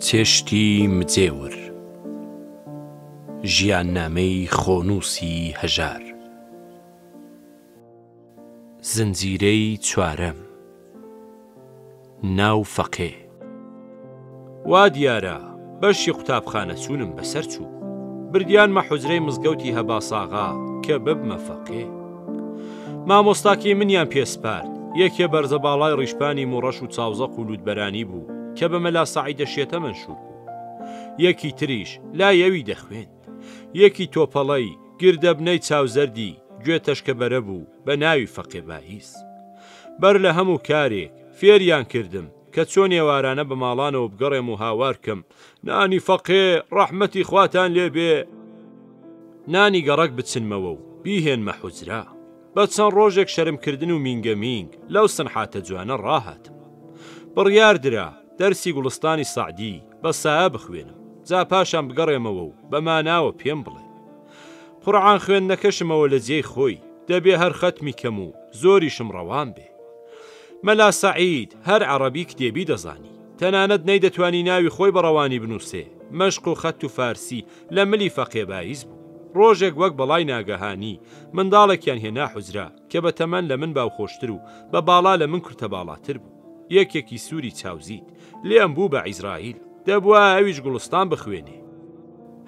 چێشتی مجێور ژیاننامەی خۆنووسی هەژار زنجیرەی چوارەم ناو فەقێ وا دیارە بەشی قوتابخانە چوونم بەسەر چوو بردیانمە حوجرەی مزگەوتی هەباساغا کە ببمە فەقێ مامۆستاکی منیان پێسپارد یەکێ بەرزە باڵای ڕیشپانی موڕەش و چاوزەق و لوودبەرانی بوو کە بە مەلا سەعید دەشێتە منشور بوو یەکی تریش لایەوی دەخوێند یەکی تۆپەڵەی گردەبنەی چاوزەردی گوێ تەشکەبەرە بوو بە ناوی فەقێ باهیس بەر لە هەموو کارێک فێریان کردم کە چۆن ێوارانە بە ماڵانەوە بگەڕێم و هاوارکەم نانی فەقێ ڕەحمەتی خواتان لێبێ نانی گەڕەک بچنمەوە و بیهێنمە حوجرا بە چەند ڕۆژێک شەرمکردن و مینگەمینگ لەو سنحاتە جوانە ڕاهاتم بڕیار درا دەرسی گوڵستانی سەعدی بە سایە بخوێنم جا پاشان بگەڕێمەوە و بەماناوە پێم بڵێ قورعان خوێندنەکەشمەوە لە جێی خۆی دەبێ هەر خەتمی کەم و زۆریشم ڕەوان بێ مەلا سەعید هەر عەرەبی کتێبی دەزانی تەنانەت نەیدەتوانی ناوی خۆی بەڕەوانی بنووسێ مەشق و خەت و فارسی لە ملی فەقێ باهیس بوو ڕۆژێک وەک بەڵای ناگەهانی منداڵێکیان هێنا حوجرا کە بە تەمەن لە من باوخۆشتر و بە باڵا لە من کورتە باڵاتر بوو یەکێکی سووری چاوزیت لێم بوو بە عیزرائیل دەبووە ئەویش گوڵستان بخوێنێ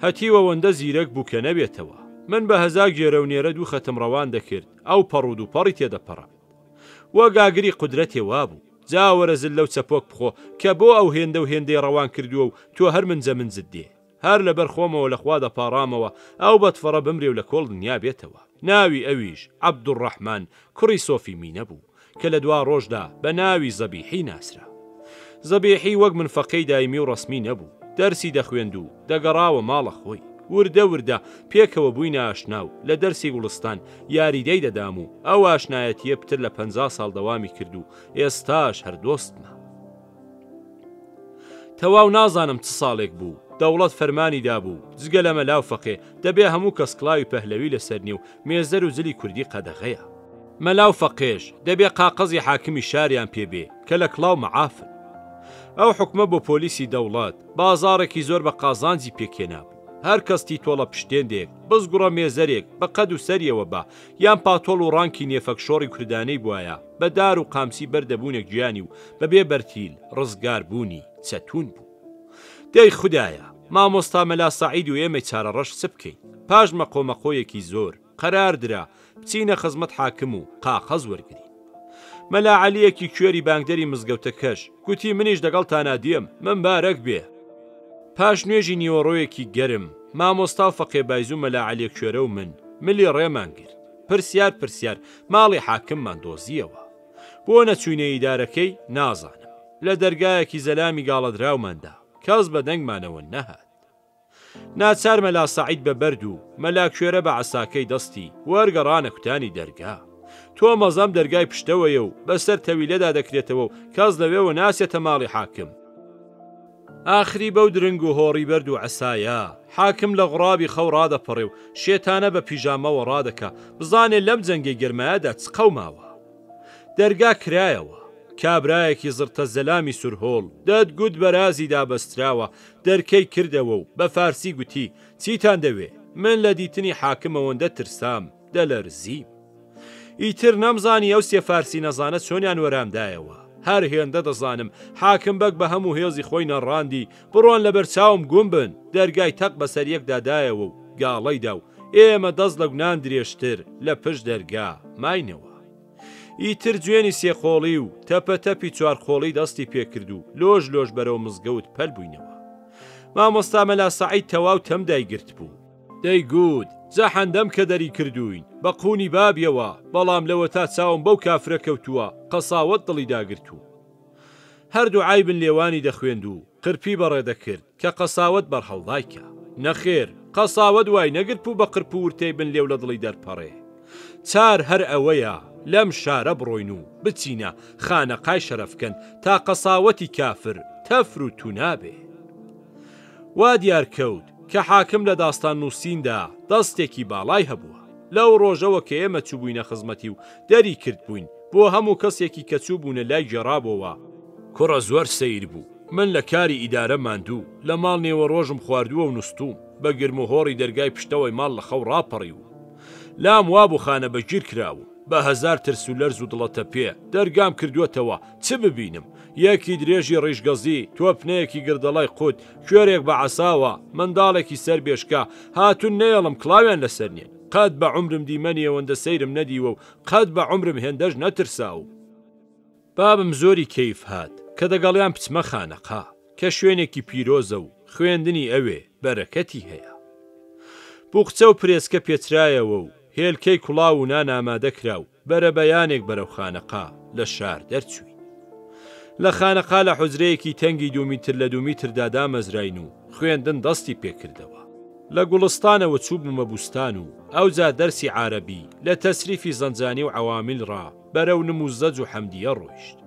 هەتیوە وەندە زیرەک بوو کە نەبێتەوە من بە هەزار گێرە و نێرە دوو خەتم ڕەوان دەکرد ئەو پەڕود و پەڕی تێدەپەڕە وە گاگری قودرەتێ وابوو جاوەرەزل لەو چەپۆک بخۆ کە بۆ ئەو هێندە و هێندەی ڕەوان کردووە و تۆ هەر منجەمنجت دێ هەر لەبەر خۆمەوە لەخوا دەپاڕامەوە ئەو بەدفەڕە بمرێ و لە کۆڵ دنیا بێتەوە ناوی ئەویش عەبدوڕەحمان کوڕی سۆفی مینە بوو کە لە دوا ڕۆژدا بە ناوی زەبیحی ناسرا زەبیحی وەک من فەقەی دایمی و ڕەسمی نەبوو دەرسی دەخوێند و دەگەڕاوە ماڵە خۆی وردە وردە پێکەوە بووینە ئاشنا و لە دەرسی گوڵستان یاریدەی دەدام و ئەو ئاشنایەتیە پتر لە 50 ساڵ دەوامی کرد و ئێستاش هەر دۆستمە تەواو نازانم چ ساڵێک بوو دەوڵەت فەرمانی دابوو جگە لە مەلاو فەقێ دەبێ هەموو کەس کڵاوی پەهلەوی لەسەر نیێ و مێزەر و زلی کوردی قەدەغەیە مەلاو فەقێش دەبێ قاقەزی حاکمی شاریان پێبێ کە لە کڵاو مەعافن ئەو حکومە بۆ پۆلیسی دەوڵەت بازارێکی زۆر بە قازانجی پێکێنا بوو هەر کەستی تۆڵە پشتێندێک بزگوڕە مێزەرێک بە قەد و سەریەوە بە یان پاتۆڵ و ڕانکی نێفەک شۆڕی کوردانەی بواە بە دار و قامسی بەردەبوونێک گیانی و بەبێ بەرتیل ڕزگاربوونی چەتون بوو دەی خودایە مامۆستا مەلا سەعید و ئێمە چارەڕەش چ بکەین پاش مەقۆمەقۆیەکی زۆر قەرار درا بچینە خزمەت حاکم و قاقەز وەرگین مەلا عەلیەکی کوێری بانگدەری مزگەوتەکەش گوتی منیش دەگەڵتانە دێم من بارەک بێ پاش نوێژی نیوەڕۆیەکی گەرم مامۆستا و فەقێ بایز و مەلا عەلی کوێرە و من ملی ڕێمان گرت پرسیار ماڵی حاکممان دۆزیەوە بۆ نەچوینە ئیدارەکەی نازانم لە دەرگایەکی زەلامی گاڵەدراوماندا کەس بە دەنگمانەوە نەهات ناچار مەلا سەعید بە بەرد و مەلا کوێرە بە عەساکەی دەستی وەرگەڕانە کوتانی دەرگا تۆ مەزەم دەرگای پشتەوەیە و بەسەر تەویلەدا دەکرێتەوە و کەس لەوێوە ناسێتە ماڵی حاکم ئاخری بەو درنگ و هۆڕی بەرد و عەسایە حاکم لە غڕابی خەو ڕادەپەڕێ و شێتانە بە پیژامەوە ڕادەکە بزانێ لەم جەنگەی گەرمایەدا چ قەوماوە دەرگا کرایەوە کابرایەکی زرتە زەلامی سورهۆڵ دەتگوت بەرازی دابەستراوە دەرکەی کردەوە و بە فارسی گوتی چیتان دەوێ من لە دیتنی حاکمەوەندە ترسام دەلەرزیم ئیتر نەمزانی ئەو سێ فارسی نەزانە چۆنیان وەرامدایەوە هەر هێندە دەزانم حاکم بەک بە هەموو هێزی خۆی نەڕاندی بڕۆن لە بەرچاوم گوم بن دەرگای تەق بەسەر یەک دادایەوە و گاڵەیدا و ئێمە دەست لە گونان درێژتر لە پشت دەرگا ماینەوە ئیتر جوێنی سێخۆڵی و تەپەتەپی چوارخۆڵی دەستی پێکرد و لۆژ بەرەو مزگەوت پەل بووینەوە مامۆستا مەلا سەعید تەواو تەم دایگرت بوو دەیگوت جەحەندەم کە دەری کردوین بە قوونی بابیەوە بەڵام لەوە تا چاوم بەو کافرە کەوتووە قەساوەت دڵی داگرتووە هەردوو عایبن لێوانی دەخوێند و قرپی بەڕێدەکرد کە قەساوەت بەرهەڵدایکە نەخێر قەساوەت وای نەگرت بوو بە قرپ و ورتەی بن لێو لە دڵی دەرپەڕێ چار هەر ئەوەیە لەم شارە بڕۆین و بچینە خانەقای شەرەفکەن تا قەساوەتی کافر تەفر و تونابێ وا دیار کەوت کە حاکم لە داستان نووسیندا دەستێکی باڵای هەبووە لەو ڕۆژەوە کە ئێمە چوو بووینە خزمەتی و دەری کرد بووین بۆ هەموو کەسێکی کە چوو بوونە لای گێڕابەوە کوڕە زۆر سەیر بوو من لە کاری ئیدارە ماندوو لە ماڵ نێوە ڕۆژم خواردووە و نووسوم بە گرم و هۆڕی دەرگای پشتەوەی ماڵ لە خەو ڕاپەڕی و لام وا بوو خانە بەگیر کراوە بە هەزار ترس و لەرز و دڵەتە پێ دەرگام کردووەتەوە چ ببینم یەکی درێژی ڕیژگەزی تۆپنەیەکی گردەڵای قوت کوێرێک بە عەساوە منداڵێکی سەر بێشکە هاتون نێڵم کڵاویان لەسەر نێن قەت بە عومرم دیمەنیەوەندە سەیرم نەدیوە و قەت بە عومرم هێندەش نەترساو. بابم زۆری کەیف هات کە دەگەڵیان پچمە خانەقا کە شوێنێکی پیرۆزە و خوێندنی ئەوێ بەرەکەتی هەیە. بوقچە و پرێسکە پێچرایەوە و هێلکەی کوڵاو و نان ئامادە کرا و بەرە بەیانێک بەرەو خانەقا لە شار دەرچووی. لە خانەقا لە حوجرەیەکی تەنگی 2 میتر لە 2 میتردا دامەزراین و خوێندن دەستی پێکردەوە. لە گوڵستانەوە چوو بوومە بوستان و ئەوجا دەرسی عارەبی لە تەسریفی زەنجانی و عەوامیل ڕا بەرەو نموزەج و حەمدیە ڕۆیشت.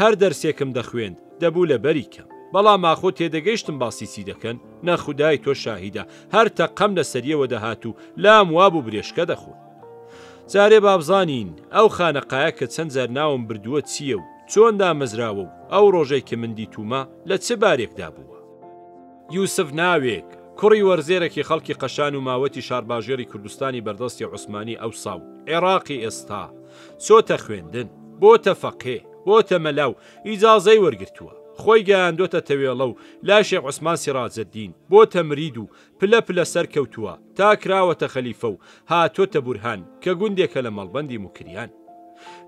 هەر دەرسێکم دەخوێند دەبوو لە بەریکەم بەڵام ئاخۆ تێدەگەیشتم باسی چی دەکەن نەخودای تۆ شاهیدە هەر تەقەم لە سەریەوە دەهات و لام وابوو برێشکە دەخۆت. جارێ بابزانین ئەو خانەقایە کە چەند جار ناوم بردووە چییە و چۆن دامەزراوە و ئەو ڕۆژەی کە من دیتومە لە چ بارێکدا بووە. یوسف ناوێک کوڕی وەرزێرەکی خەڵکی قەشان و ماوەتی شارباژێری کوردستانی بەردەستی عوسمانی ئەو ساو عێراقی ئێستا چۆتە خوێندن بۆتە فەقێ بۆتە مەلاو ئیجازەی وەرگرتووە خۆی گەیاندۆتە تەوێڵە و لای شێخ عوسمان سیراجەدین بۆتە مرید و پلە پلە سەر کەوتووە تا کراوەتە خەلیفە و هاتۆتە بورهان کە گوندێکە لە مەڵبەندی موکریان.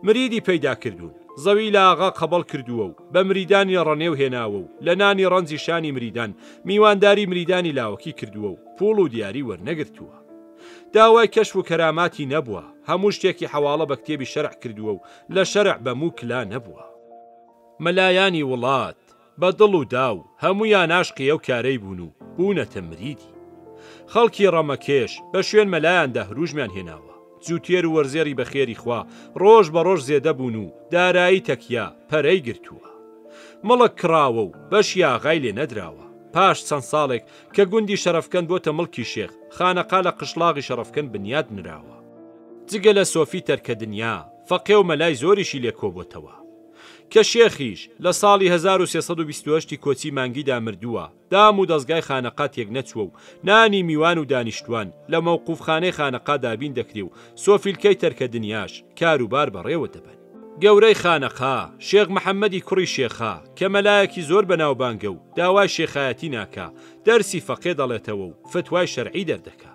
مریدی پەیدا کردوون زەوی لە ئاغا قەبەڵ کردووە و بە مریدانی ڕەنێو هێناوە و لە نانی ڕەنجی شانی مریدان میوانداری مریدانی لاوەکی کردووە و پوڵ و دیاری وەرنەگرتووە. داوای کەشف و کەراماتی نەبووە هەموو شتێکی حەواڵە بە کتێبی شەرع کردووە و لە شەرع بە موکلا نەبووە. مەلایانی وڵات بە دڵ و داو هەموویان عاشقی ئەو کارەی بوون و بوونەتە مریدی. خەڵکی ڕەمەکێش بە شوێن مەلایاندا هروژمیان هێناوە جووتێر و وەرزێری بە خێری خوا ڕۆژ بە ڕۆژ زێدە بوون و دارایی تەکیا پەرەی گرتووە. مڵک کراوە و بەشی ئاغای لێ نەدراوە. پاش چەند ساڵێک کە گوندی شەرەفکەند بۆتە مڵکی شێخ خانەقا لە قشلاغی شەرەفکەند بنیاد نراوە. جگە لە سۆفی تەرکە دنیا فەقێ و مەلای زۆریشی لێ کۆبووەتەوە کە شێخیش لە ساڵی 1328 کۆچی مانگیدا مردووە. دام و دەستگای خانەقا تێک نەچووە و نانی میوان و دانیشتوان لە مەوقوفخانەی خانەقا دابین دەکرێ و سۆفیلکەی تەرکە دنیاش کاروبار بەڕێوە دەبن. گەورەی خانەقا شێخ محەممەدی کوڕی شێخا کە مەلایەکی زۆر بەناوبانگە و داوای شێخایەتی ناکا دەرسی فەقێ دەڵێتەوە و فتوای شەرعی دەردەکا.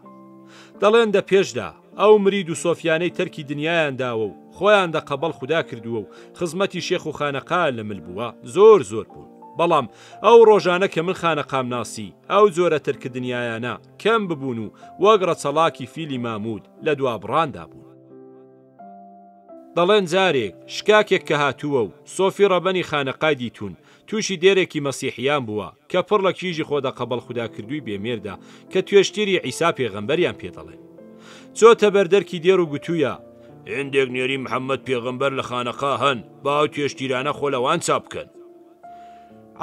دەڵێن دە پێشدا ئەو مرید و سۆفیانەی تەرکی دنیایان داوە و خۆیان دە قەبەڵ خوددا کردووە و خزمەتی شێخ و خانەقا لە مل بووە زۆر بوون. بەڵام ئەو ڕۆژانە کە من خانەقام ناسی ئەو جۆرە تەرکە دنیایانە کەم ببوون و وەک ڕەچەڵاکی فیلی مامود لە دوابڕاندا بوون. دەڵێن جارێک شکاکێک کە هاتووە و سۆفی ڕەبەنی خانەقای دیتون تووشی دێرێکی مەسیحیان بووە کە پڕ لە کیژی خۆدا قەبەڵ خوددا کردووی بێمێردا کە توێشتیری عیسا پێغەمبەریان پێ دەڵێن. چۆتە بەردەرکی دێر و گوتوویە هێندێک نێری محەممەد پێغەمبەر لە خانەقا هەن باو توێشتیرانە خۆ لەوان چاپ بکەن.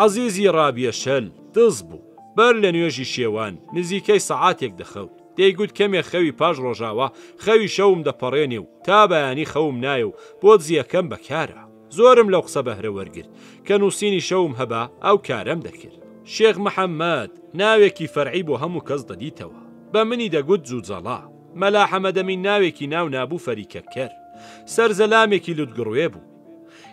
عەزیزی ڕابیە شەل دز بوو بەر لە نوێژی شێوان نزیکەی سەعاتێک دەخەوت دەیگوت کەمێک خەوی پاش ڕۆژاوە خەوی شەوم دەپەڕێنێ و تا بەیانی خەوم نایە و بۆ جزیەکەم بەکارە. زۆرم لەو قسە بەهرە وەرگرت کە نووسینی شەوم هەبا ئەو کارەم دەکرد. شێخ محەممەد ناوێکی فەرعی بۆ هەموو کەس دەدیتەوە بە منی دەگوت جوجەڵا. مەلا حەمەدەمین ناوێکی ناو نابوو فەریکەکەر سەرزەلامێکی لوتگڕوێ بوو.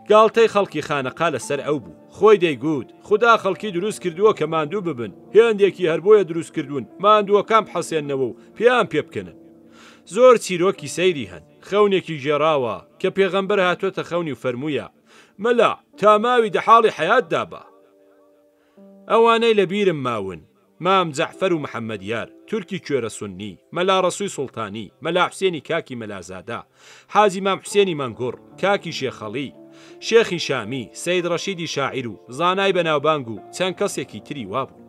گاڵتەی خەڵکی خانەقا لەسەر ئەو بوو خۆی دەیگوت خوددا خەڵکی دروست کردووە کە ماندوو ببن هێندێکی هەر بۆیە دروست کردوون ماندووەکان بحەسێننەوە و پێیان پێ بکەنن. زۆر چیرۆکی سەیری هەن خەونێکی ژێراوە کە پێغەمبەر هاتووەتە خەونی و فەرموویە مەلا تا ماوی دەحاڵی حەیات دابا. ئەوانەی لە بیرم ماون مام جەعفەر و محەممەدیار تورکی کوێرە سونی مەلا ڕەسووی سوڵتانی مەلا حوسێنی کاکی مەلازادە حاجی مام حوسێنی مانگوڕ کاکی شێخەڵی شێخی شامی سەید ڕەشیدی شاعیر و زانای بەناوبانگ و چەند کەسێکی تری وابوو.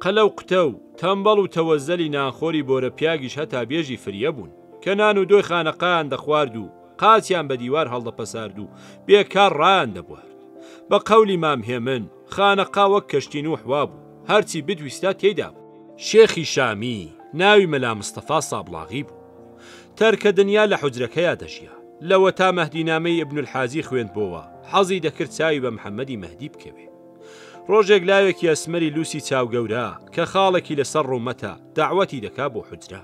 قەلە و قوتە و تەمبەڵ و تەوەزەلی نانخۆری بۆرە پیاگیش هەتا بێژی فریە بوون کە نان و دۆی خانەقایان دەخوارد و قاچیان بە دیوار هەڵدەپەسارد و بێکار ڕایان دەبوارد. بە قەولی مام هێمن خانەقا وەک کەشتی نوح وابوو هەرچی بدویستا تێیدا بوو. شێخی شامی ناوی مەلا مستەفا سابڵاغی بوو. تەرکە دنیا لە حوجرەکەیە دەژیا لەوە تا مەهدینامەی ئیبن الحازی خوێندبووە حەزی دەکرد چاوی بە محەممەدی مەهدی بکەوێ. ڕۆژێک لاوێکی ئەسمەری لوسی چاوگەورە کە خاڵێکی لەسەر ڕوومەتە داعوەتی دەکا بۆ حوجرا.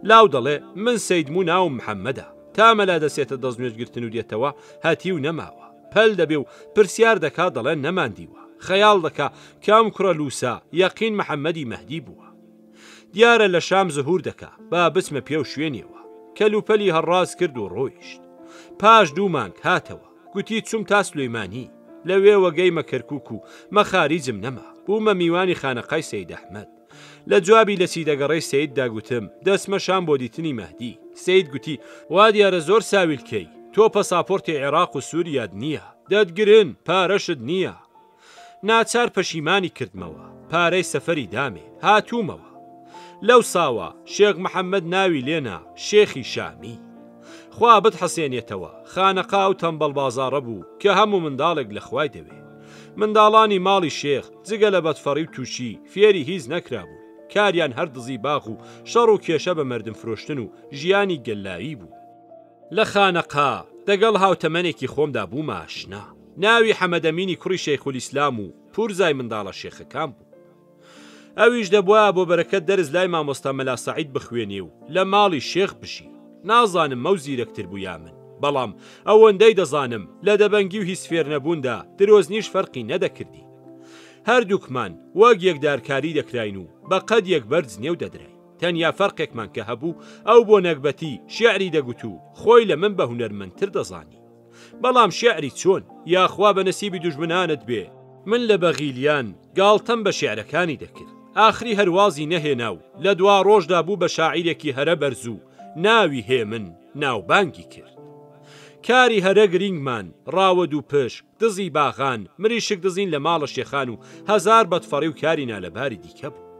لاو دەڵێ من سەیدمو ناوم محەممەدە، تامەلا دەسێتە دەستنوێژگرتن و دێتەوە هاتی و نەماوە، پەل دەبێ و پرسیار دەکا دەڵێن نەماندیوە، خەیاڵ دەکا کام کوڕە لوسا یەقین محەممەدی مەهدی بووە. دیارە لە شام زهور دەکا با بچمە پێ و شوێنیەوە، کەلوپەلی هەڕاز کرد و ڕۆیشت. پاش 2 مانگ هاتەوە، گوتی چوم تا سلەیمانی، لەوێ وەگەیمە کەرکووک و مەخاریجم نەما، بوومە میوانی خانەقای سەید ئەحمەد. لە جوابی لە چیدەگەڕەی سەید داگوتم دەسمە شام بۆ دیتنی مەهدی. سەید گوتی وا دیارە زۆر ساویلکەی، تۆ پەساپۆرتی عێراق و سووریاد نییە، دەتگرن پارەشت نییە. ناچار پەشیمانی کردمەوە، پارەی سەفەری دامێ هاتوومەوە. لەو ساوە شێخ محەممەد ناوی لێنا شێخی شامی، خوا بتحەسێنێتەوە خانەقا و تەمبەڵ بازاڕە بوو کە هەموو منداڵێک لە خوای دەوێ. منداڵانی ماڵی شێخ جگە لە بەدفەڕی و تووشی فێری هیچ نەکرابوو، کاریان هەر دزی باغ و شەڕ و کێشە بە مەردم فرۆشتن و ژیانی گەلایی بوو. لە خانەقا دەگەڵ هاوتەمەنێکی خۆمدا بوومە ئاشنا، ناوی حەمەدەمینی کوڕی شەیخولیسلام و پورزای منداڵە شێخەکان بوو. ئەویش دەبووە بۆ بەرەکەت دەرز لای مامۆستا مەلا سەعید بخوێنێ و لە ماڵی شێخ بشی. نازانم مەو زیرەکتر بوو یا من، بەڵام ئەوەندەی دەزانم لە دەبەنگی و هیچ فێر نەبووندا درۆزنیش فەرقی نەدەکردی. هەردووکمان وەک یەکدارکاری دەکراین و بە قەد یەک بەرز نێو دەدراین. تەنیا فەرقێکمان کە هەبوو ئەو بۆ نەکبەتی شێعری دەگوت و خۆی لە من بە هونەرمەندتر دەزانی. بەڵام شێعری چۆن یاخوا بە نەسیبی دوژمنانت بێ، من لە بەغیلیان گاڵتەم بە شێعرەکانی دەکرد. ئاخری هەروازی نەهێنا و لە دوا ڕۆژدا بوو بە شاعیرێکی هەرە بەرزوو، ناوی هێ من ناوبانگی کرد. کاری هەرە گرینگمان ڕاوەد و پشک دزی باغان مریشک دزین لە ماڵە شێخان و هەزار بەدفەڕی و کاری نالەباری دیکە بوو.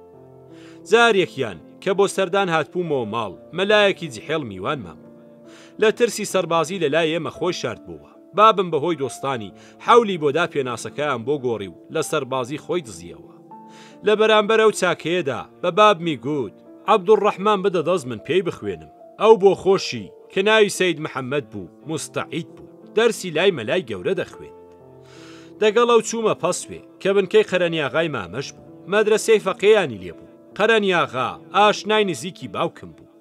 جارێکیان کە بۆ سەردان هاتبوومەوە ماڵ مەلایەکی جحێڵ میوانمان بوو، لە ترسی سەربازی لە لای ئێمە خۆی شارد بووە. بابم بەهۆی دۆستانی حولی بۆدا پێناسەکەیان بۆ گۆڕی و لە سەربازی خۆی دزیەوە. لە بەرامبەر ئەو چاکەیەدا بە بابمی گوت عەبدوڕەحمان بدە دەست من پێی بخوێنم. ئەو بۆ خۆشی کە ناوی سەید محەممەد بوو مستەعید بوو، دەرسی لای مەلای گەورە دەخوێت. دەگەڵ ئەو چوومە پەسوێ کە بنکەی قەرەنیاغای مامەش بوو، مەدرسەی فەقێیانی لێبوو. قەرەنیاغا ئاشنای نزیکی باوکم بوو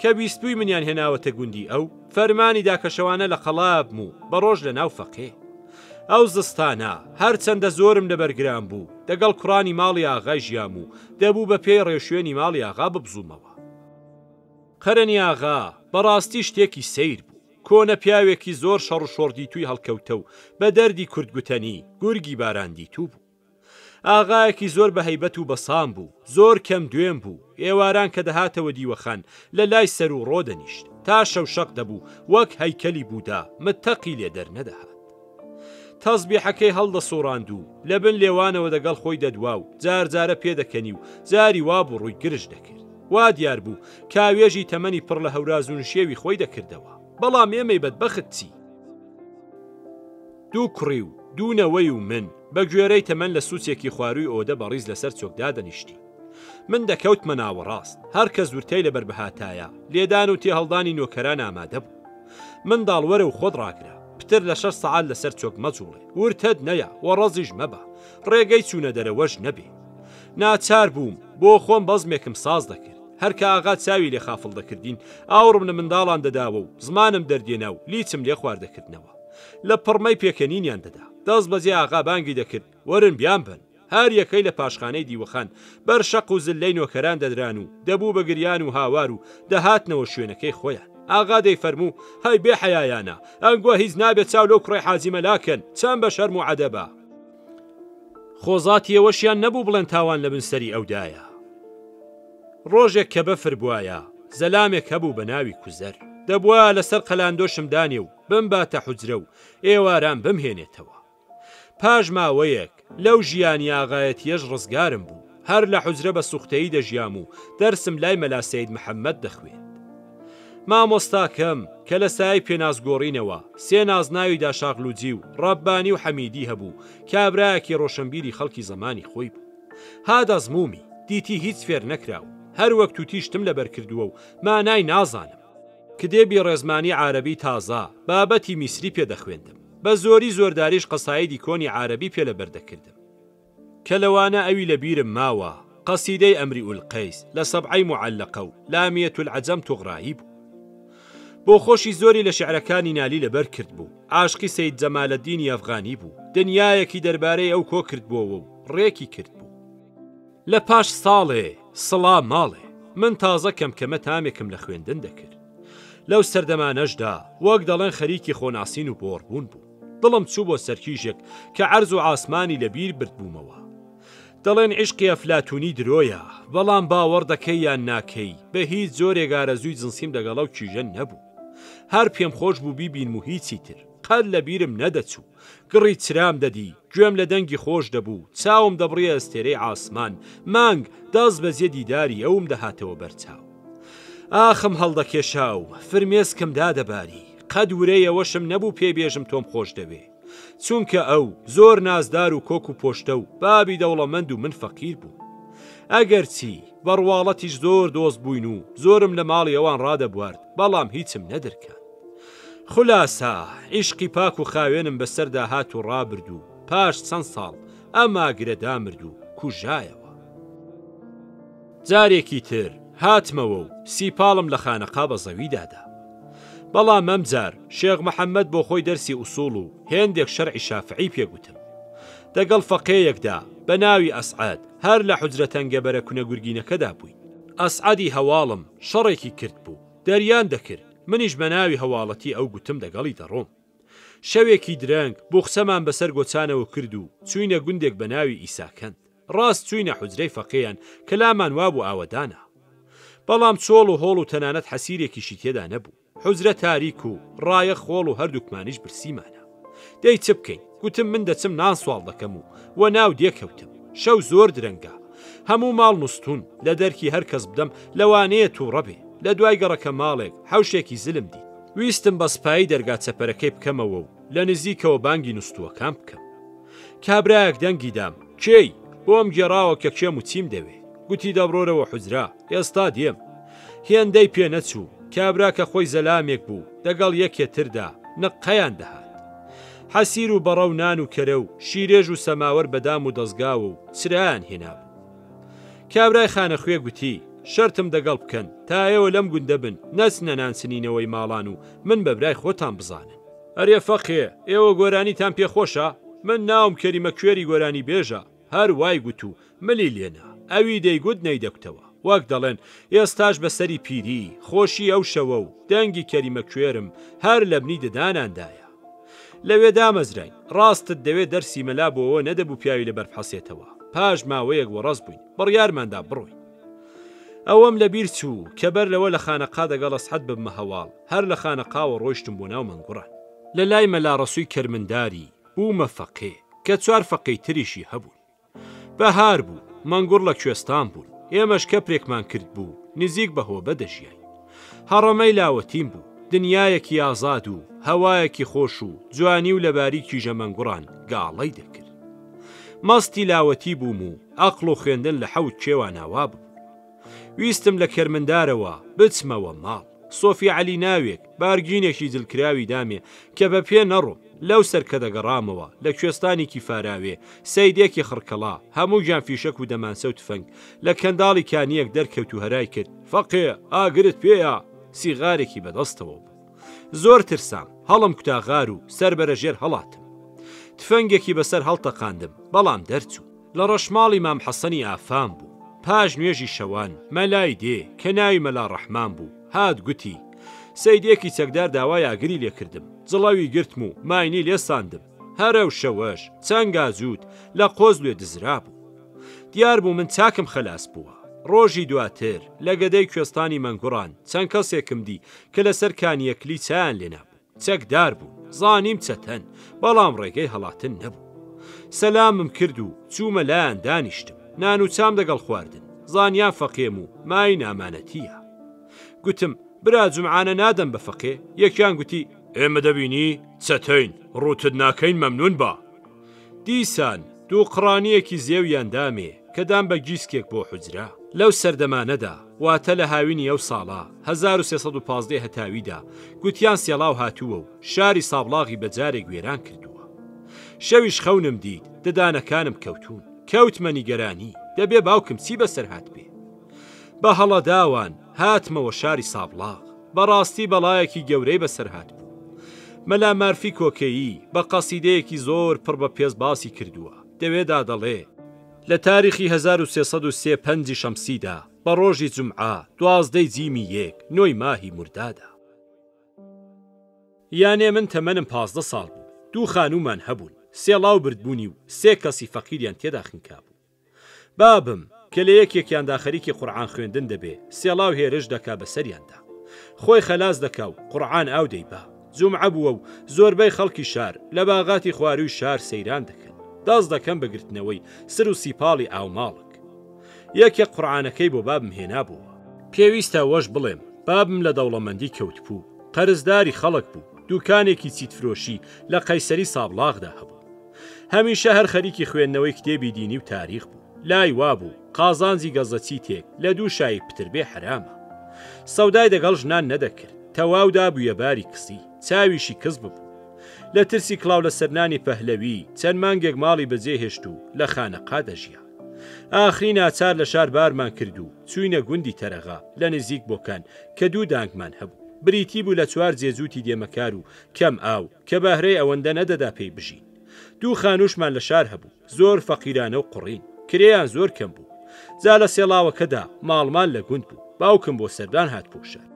کە بیستبووی منیان هێناوەتە گوندی ئەو، فەرمانی داکەشەوانە لە قەڵاب و بە ڕۆژ لە ناو فەقێ. ئەو زستانە هەرچەندە زۆرم لەبەرگران بوو، دەگەڵ کوڕانی ماڵی ئاغای ژیام و دەبوو بە پێی ڕێشوێنی ماڵی ئاغا ببزوومەوە. قەرەنیاغا بەڕاستی شتێکی سەیر بوو، کۆنە پیاوێکی زۆر شەڕ و شۆڕدی توی هەڵکەوتە و بە دەردی کوردگوتەنی گورگی باراندی تو بوو. ئاغایەکی زۆر بە هەیبەت و بەسام بوو، زۆر کەم دوێن بوو. ئێواران کە دەهاتەوە دیوەخان لە لای سەر و ڕۆ دەنیشت، تا شەو شەق دەبوو وەک هەیکەلی بوودا متتەقی لێ دەرنەدەهات. تەزبیحەکەی هەڵدەسۆڕاند و لە بن لێوانەوە دەگەڵ خۆی دەدوا و جارجارە پێدەکەنی و جاری وا بوو ڕووی گرژ دەکرد. وا دیار بوو کاوێژی تەمەنی پڕ لە هەورازون شێوی خۆی دەکردەوە. بەڵام ئێمەی بەدبەخت چی؟ 2 کوڕی و 2 نەوەی و من بە گوێرەی تەمەن لە سوچێکی خواروی ئۆدە بەڕیز لەسەر چۆکدا دەنیشتی. من دەکەوتمە ناوەڕاست، هەر کە زورتەی لەبەر بەهاتایە لێدان و تێ هەڵدانی نۆکەران ئامادە بوو. منداڵوەرە و خۆت ڕاگرە، پتر لە 6 سەعات لەسەر چۆک مەجوڵێ، ورتەد نەیە وەڕەزیش مەبە، ڕێگەی چوونە دەرەوەش نەبێ. ناچار بووم بۆ خۆم بەزمێکم ساز دەکرد، هەرکە ئاغا چاوی لێ خافڵ دەکردین ئاوڕم لە منداڵان دەداوە و زمانم دەردێنا و لیچم لێ خواردەکردنەوە. لە پڕمەی پێکەنینیان دەدا، دەست بەجێ ئاغا بانگی دەکرد وەرن بیان بن. هەر یەکەی لە پاشخانەی دیوەخان بەر شەق و زلەی نۆکەران دەدران و دەبوو بە گریان و هاوار و دەهاتنەوە شوێنەکەی خۆیان. ئاغا دەیفەرموو هەی بێ حەیایانە، ئەنگوە هیچ نابێت چاو لەو کوڕی حاجی مەلاکەن، چەند بە شەرم و عەدەبە. خۆزاتی ئەوەشیان نەبوو بڵێن تاوان لە بنسەری ئەودایە. ڕۆژێک کە بەفر بوایە، زەلامێک هەبوو بە ناوی کوزەر، دەبووە لەسەر قەلاندۆشم دانێ و بمباتە حوجرە و ئێواران بمهێنێتەوە. پاش ماوەیەک لەو ژیانی ئاغایەتیەش ڕزگارم بوو، هەر لە حوجرە بە سوختەیی دەژیام و دەرسم لای مەلا سەید محەممەد دەخوێت. مامۆستاکەم کە لە سای پێناسگۆڕینەوە 3 نازناوی داشاغلوجی و ڕەبانی و حەمیدی هەبوو، کابرایەکی ڕۆشنبیری خەڵکی زەمانی خۆی بوو. هادەزمومی دیتی هیچ فێر نەکراو، هەر وەک تووتیشتم لەبەر کردووە و مانای نازانم. کتێبی ڕێزمانی عارەبی تازە بابەتی میسری پێدەخوێندم بە زۆری زۆرداریش قەسایدی کۆنی عارەبی پێ لەبەردەکردم کە لەوانە ئەوی لە بیرم ماوە قەسیدەی ئەمری ئولقەیس لە سەبعەی معەلەقە و لامیەت العەجەم توغڕایی بوو بۆ خۆشی زۆری لە شیعرەکانی نالی لەبەر کرد بوو عاشقی سەید جەمالەدینی ئەفغانی بوو دنیایەکی دەربارەی ئەو کۆ کردبووەوە و ڕێکی کرد بوو لە پاش ساڵێ سڵا ماڵێ من تازە کەمکەمە تامێکم لە خوێندن دەکرد لەو سەردەمانەشدا وەک دەڵێن خەریکی خۆناسین و بۆڕبوون بوو دڵم چوو بۆ سەرکیژێک کە عەرز و ئاسمانی لەبیر بردبوومەوە دەڵێن عیشقی ئەفلاتونی درۆیە بەڵام باوەڕ دەکەی یان ناکەی بە هیچ جۆرێک ئارەزووی جنسیم لەگەڵ ئەو کیژە نەبوو هەر پێم خۆش بوو بیبین و هیچی تر قەت لە بیرم نەدەچوو گڕی چرام دەدی گوێم لە دەنگی خۆش دەبوو چاوم دەبڕیە ئەستێرەی ئاسمان مانگ دەست بەزیە دیداری ئەوم دەهاتەوە بەرچاو ئاخم هەڵدەکێشا و فرمێسکم دادەباری قەت ورەیەوەشم نەبوو پێبێژم تۆم خۆش دەوێ چونکە ئەو زۆر نازدار و کۆک و پۆشتە و بابی دەوڵەمەند و من فەقیر بوو ئەگەر چی بەڕواڵەتیش زۆر دۆست بووین و زۆرم لە ماڵی ئەوان ڕادەبوارد بەڵام هیچم نەدرکان خولاسا عیشقی پاک و خاوێنم بەسەردا هات و ڕابرد و پاش چەند ساڵ ئەما گرەدا مرد و کوژایەوە جارێکی تر هاتمەوە و سیپاڵم لە خانەقا بە زەوی دادا بەڵام ئەمجار شێخ محەممەد بۆ خۆی دەرسی ئوسوڵ و هێندێک شەرعی شافعی پێگوتم دەگەڵ فەقێیەکدا بە ناوی ئەسعاد هەر لە حوجرە تەنگەبەرە کونەگورگینەکەدا بووین ئەسعادی هەواڵم شەڕێکی کرد بوو دەریان دەکرد منیش بە ناوی هەواڵەتی ئەو گوتم دەگەڵی دەڕۆم شەوێکی درەنگ بوخسەمان بەسەر گۆچانەوە کرد و چوینە گوندێک بە ناوی ئیساکەند ڕاست چوینە حوجرەی فەقێیان کە لامان وابوو ئاوەدانە بەڵام چۆڵ و هۆڵ و تەنانەت حەسیرێکیشی تێدا نەبوو حوجرە تاریک و ڕایە خۆڵ و هەردووکمانیش برسیمانە دەی چ بکەین گوتم من دەچم نان سوال دەکەم و ناو دێکەوتم شەو زۆر درەنگە هەموو ماڵ نوستون لە دەرکی هەر کەس بدەم لەوانەیە تووڕە بێ لە دوای گەڕەکە ماڵێک حەوشێکی زلم دیت ویستم بە سپایی دەرگا چەپەرەکەی بکەمەوە و لە نزیکەوە بانگی نوستووەکان بکەم کابرایەک دەنگی دام کێی بۆم گێڕاوە کە کێم و چیم دەوێ گوتی دەبڕۆرەوە حوجرا ئێستا دێم هێندەی پێ نەچوو کابرا کە خۆی زەلامێک بوو دەگەڵ یەکێتردا نقەیان دەهات حەسیر و بەڕە و نان و کەرە و شیرێژ و سەماوەر بەدام و دەستگاوە و چرایان هێنابوو کابرای خانەخوێ گوتی شەرتم دەگەڵ بکەن تا ئێوە لەم گوندە بن نەچنە نانسنینەوەی ماڵان و من بە برای خۆتان بزانن ئەرێ فەقێ ئێوە گۆرانیتان پێخۆشە من ناوم کەریمە کوێری گۆرانی بێژە هەر وای گوت و ملی لێنە ئەوی دەیگوت نەیدەکتەوە وەک دەڵێن ئێستاش بەسەری پیری خۆشی ئەو شەوە و دەنگی کەریمە کوێرم هەر لە بنی دداناندایە لەوێ دامەزراین ڕاستت دەوێت دەرسی مەلا بۆەوە نەدەبوو پیاوی لە بەرپحەسێتەوە پاش ماوەیەک وەڕاست بووین بڕیارماندا بڕۆین ئەوەم لە بیر چوو کە بەر لەوە لە خانەقا دەگەڵ ئەسعەد ببمە هەواڵ هەر لە خانەقاوە ڕۆیشتم بۆ ناو مەنگوڕان لە لای مەلا ڕەسووی کەرمنداری بوومە فەقێ کە چوار فەقەی تریشی هەبوون بەهار بوو مەنگوڕ لە کوێستان بوون ئێمەش کەپرێکمان کرد بوو نزیک بەهۆبە دەژیای هەڕەمەی لاوەتیم بوو دنیایەکی ئازاد و هەوایەکی خۆش و جوانی و لەباری کیژە مەنگوڕان گاڵەی دەکرد مەستی لاوەتی بووم و عەقڵ و خوێندن لە حەوت کێواناوا بوو ویستم لە کەرمندارەوە بچمەوە ماڵ سۆفی عەلی ناوێک بارگینێکی جلکراوی دامێ کە بە پێ نەڕۆم لەو سەر کە دەگەڕامەوە لە کوێستانێکی فاراوێ سەیدێکی خڕکەڵا هەموو گیان فیشەک و دەمانسە و تفەنگ لە کەنداڵی کانیەک دەرکەوت و هەرای کرد فەقێ ئاگرت پێیە سیغارێکی بەدەستەوە بوو زۆر ترسام هەڵم کوتاغار و سەر بەرەژێر هەڵاتم تفەنگێکی بەسەر هەڵتەقاندم بەڵام دەرچوو لە ڕەشماڵی مام حەسەنی ئافام بوو پاش نوێژی شەوان مەلای دێ کە ناوی مەلا ڕەحمان بوو هات گوتی سەیدێکی چەکدار داوای ئاگری لێ کردم جڵەوی گرتم و ماینی لێ ساندم هەرەو شەوەش چەنگا زوود لە قۆز لێ دزرا بوو دیار بوو من چاکم خەلاس بووە ڕۆژی دواتر لە گەدەی کوێستانی مەنگوڕان چەند کەسێکم دی کە لەسەر کانیەکلی چیان لێ نابوو چەکدار بوو زانیم چەتەن بەڵام ڕێگەی هەڵاتن نەبوو سەلامم کرد و چوومە لایەن دانیشتم نان و چام دەگەڵ خواردن زانیان فەقێم و مای نامانەتیە گوتم برا جومعانە نادەم بە فەقێ یەکیان گوتی ئێمە دەبینی چەتەین ڕوتت ناکەین مەمنون بە دیسان دوو قڕانیەکی زێویان دامێ کە دام بە گیسکێک بۆ حوجرا لەو سەردەمانەدا واتە لە هاوینی ئەو ساڵا 1315 هەتاویدا گوتیان سێڵاو هاتووە و شاری سابڵاغی بەجارێک وێران کردووە. شەویش خەونم دیت ددانەکانم کەوتون کەوتمە نیگەرانی دەبێ باوکم چی بەسەر هات بێ. بە هەڵەداوان هاتمەوە شاری سابڵاغ بەڕاستی بەڵایەکی گەورەی بەسەر هات بوو. مەلا مارفی کۆکەیی بە قەسیدەیەکی زۆر پڕ بە پێز باسی کردووە دەوێدا دەڵێ لە تاریخی 1303 پەنجی شەمسیدا بە ڕۆژی جومعە 12 جیمی 1 نۆی ماهی موردادا. یانێ من تەمەنم 15 ساڵ بوو، 2 خانومان هەبوون، سێڵاو بردبوونی و 3 کەسی فەقیریان تێدا خنکا بوو. بابم کە لە یەکێکیاندا خەریکی قورعان خوێندن دەبێ سێڵاو هێرش دەکا بەسەریاندا، خۆی خەلاس دەکا و قورعان ئاو دەیبا. جومعە بووە و زۆربەی خەڵکی شار لە باغاتی خواروی شار سەیران دەکەن، دەست دەکەن بەگرتنەوەی سر و سیپاڵی ئاوماڵک. یەکێک قورعانەکەی بۆ بابم هێنابووە. پێویستە وەش بڵێم بابم لە دەوڵەمەندی کەوت بوو، قەرزداری خەڵک بوو، دوکانێکی چیتفرۆشی لە قەیسەری سابڵاغدا هەبوو. هەمیشە هەر خەریکی خوێندنەوەی کتێبی دینی و تاریخ بوو، لای وابوو قازانجی گەزەچی تێک لە 2 شایی پتر بێ حرامە. سەودای دەگەڵ ژنان نەدەکرد، تەواودا بوویە باری کسی، چاویشی کەس ببوو. لە ترسی کڵاو لە سەرنانی پەهلەوی چەند مانگێک ماڵی بەجێ هێشت و لە خانەقا دەژیا. ئاخری ناچار لە شار بارمان کرد و چووینە گوندی تەرەغا لە نزیک بۆکان کە 2 دانگمان هەبوو. بریتی بوو لە 4 جێجووتی دێمەکار و کەم ئاو کە بەهرەی ئەوەندە نەدەدا پێی بژین. 2 خانوشمان لە شار هەبوو، زۆر فەقیرانە و قوڕین، کرێیان زۆر کەم بوو. جا لە سێڵاوەکەدا ماڵمان لە گوند بوو، باوکم بۆ سەردان هات بۆ شار.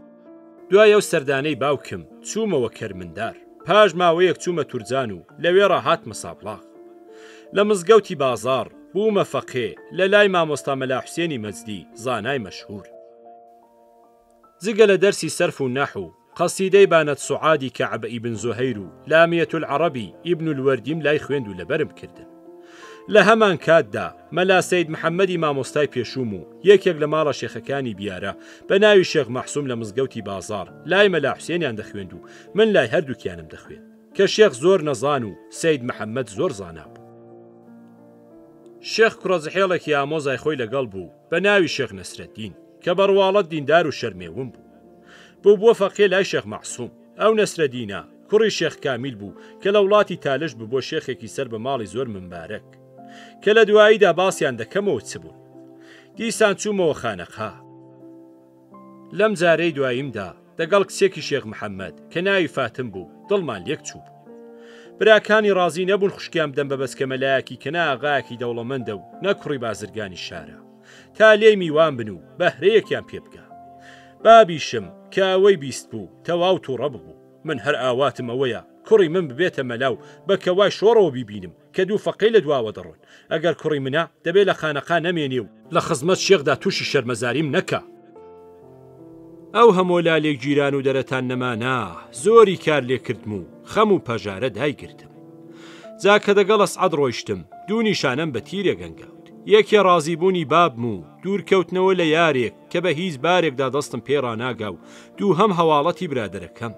دوای ئەو سەردانەی باوکم چوومەوە کەرمندار، پاش ماوەیەک چوومە تورجان و لەوێ ڕاهاتمە سابڵاغ. لە مزگەوتی بازار بوومە فەقێ لە لای مامۆستا مەلا حوسێنی مەجدی زانای مەشهور. جگە لە دەرسی سەرف و نەحو قەسیدەی بانەت سوعادی کەعب ئیبن زوهەیر و لامیەت العەرەبی ئیبن الوەردیم لای خوێند و لەبەرم کردن. لە هەمان کاتدا مەلا سەید محەممەدی مامۆستای پێشوم و یەکێک لە ماڵە شێخەکانی بیارە بە ناوی شێخ مەحسووم لە مزگەوتی بازار لای مەلا حوسێنیان دەخوێند و من لای هەردووکیانم دەخوێن کە شێخ زۆر نەزان و سەید محەممەد زۆر زانا بوو. شێخ کوڕەجەحێڵێکی ئامۆزای خۆی لەگەڵ بوو بە ناوی شێخ نەسرەدین کە بەڕواڵەت دیندار و شەرمێون بوو بووە فەقێ لای شێخ مەحسووم. ئەو نەسرەدینە کوڕی شێخ کامیل بوو کە لە وڵاتی تالش بوو بۆ شێخێکی سەر بە ماڵی زۆر منبارەک کە لە دواییدا باسییان دەکەمەوە چ بوون. دیسان چوومەوە خانەقا. لەم جارەی دواییمدا دەگەڵ کچێکی شێخ محەممەد کە ناوی فاتم بوو دڵمان لێک چوو بوو. براکانی ڕازی نەبوون خوشکیان بدەم بە بەسکەمەلایەکی کە ناغایەکی دەوڵەمەندە و نەکوڕی بازرگانی شارە تا لێی میوان بن و بەهرەیەکیان پێ بکە. بابیشم کە ئەوەی بیست بوو تەواو تووڕە ببوو. من هەر ئاواتم ئەوەیە کوڕی من ببێتە مەلاو بە کەوای شۆڕەوە بیبینم کە 2 فەقەی لە دواوە دەڕۆن. ئەگەر کوڕی منە دەبێت لە خانەقا نەمێنێ و لە خزمەت شێخدا تووشی شەرمەزاریم نەکە. ئەو هەموو لالێک گیران و دەرەتان نەمانە زۆری کار لێکردم و خەم و پەژارە دایگرتم. جا کە دەگەڵ ئەسعەد ڕۆیشتم 2 نیشانەم بە تیرێ گەنگاوت. یەکێ ڕازیبوونی بابم و دوورکەوتنەوە لە یارێک کە بە هیچ بارێکدا دەستم پێ ڕاناگا و 2 هەم هەواڵەتی برادەرەکەم.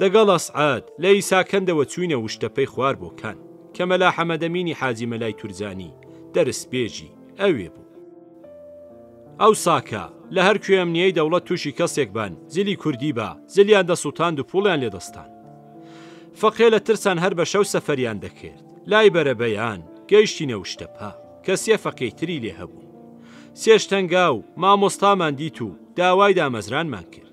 دەگەڵ ئەسعەد لە ئیساکەندەوە چوینە وشتەپەی خوار بۆکان کە مەلا حەمەدەمینی حاجی مەلای تورجانی دەرس پێژی ئەوێ بوو. ئەو ساکە لە هەر کوێ ئەمنیەی دەوڵەت تووشی کەسێک بان زلی کوردی بە زلیان دەسووتاند و پوڵیان لێدەستان. فەقێ لە ترسان هەر بە شەو سەفەریان دەکرد. لای بەرەبەیان گەیشتینە وشتەپە کە 3 فەقەی تری لێ هەبوو. 3 شتەنگا و مامۆستامان دیت و داوای دامەزرانمان کرد.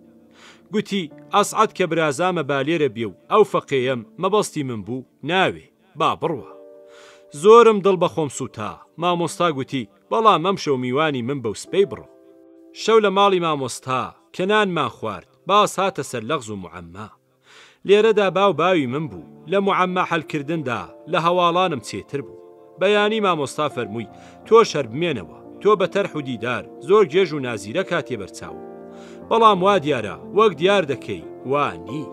گوتی ئەسعەد کە برازامە بالێرە بێ و ئەو فەقەیەم مەبەستی من بوو ناوێ با بڕوە. زۆرم دڵ بە خۆم سووتا. مامۆستا گوتی بەڵام ئەم شەو میوانی من بەو سپەی بڕۆ. شەو لە ماڵی مامۆستا کەنانمان خوارد باس هاتە سەر لەغز و موعەمما. لێرەدا باو باوی من بوو لە موعەمما حەلکردندا لە هەواڵانم چێتر بوو. بەیانی مامۆستا فەرمووی تۆ شەر بمێنەوە، تۆ بە تەرح و دیدار زۆر گێژ و نازیرە کاتێ بەرچاو، بەڵام وا دیارە وەک دیار دەکەی وانی.